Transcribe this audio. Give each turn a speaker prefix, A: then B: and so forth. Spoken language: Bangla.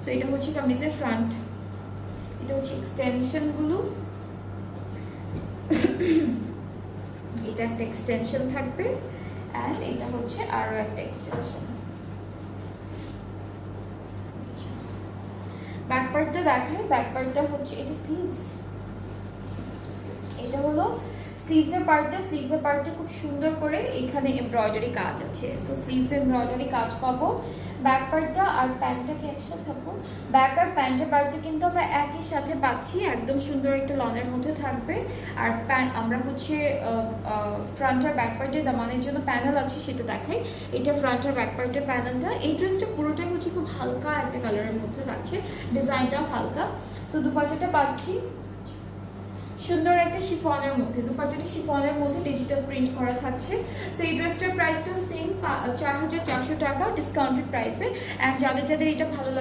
A: সো এটা হচ্ছে কামিজের ফ্রন্ট, এটা হচ্ছে এক্সটেনশনগুলো, এটা একটা এক্সটেনশন থাকবে অ্যান্ড এটা হচ্ছে আরো একটা এক্সটেনশন। ব্যাক পার্টটা দেখায়, ব্যাক পার্টটা হচ্ছে এটা স্লিভস, এটা হলো স্লিভসের পার্টটা। স্লিভসের পার্টটা খুব সুন্দর করে এখানে এমব্রয়ডারি কাজ আছে, সো স্লিভসে এমব্রয়ডারি কাজ পাবো। ব্যাক পার্টটা আর প্যান্টটাকে একসাথে থাকবো, ব্যাক আর প্যান্টের পার্টটা কিন্তু আমরা একই সাথে পাচ্ছি, একদম সুন্দর একটা লনের মধ্যে থাকবে। আর আমরা হচ্ছে ফ্রন্ট আর ব্যাক পার্টের দামানের জন্য প্যানেল আছে সেটা দেখাই। এটা ফ্রন্ট আর ব্যাক পার্টের প্যানেলটা। এই ড্রেসটা পুরোটাই হচ্ছে খুব হালকা একটা কালারের মধ্যে থাকছে, ডিজাইনটাও হালকা। সো দুপাট্টাটা পাচ্ছি সুন্দর একটা শিফনের মধ্যে, দুপাট্টাটা শিফনের মধ্যে ডিজিটাল প্রিন্ট করা থাকছে। সো এই ড্রেসটার প্রাইসটাও সেম 4400 টাকা ডিসকাউন্টেড প্রাইসে। অ্যান্ড যাদের যাদের এটা ভালো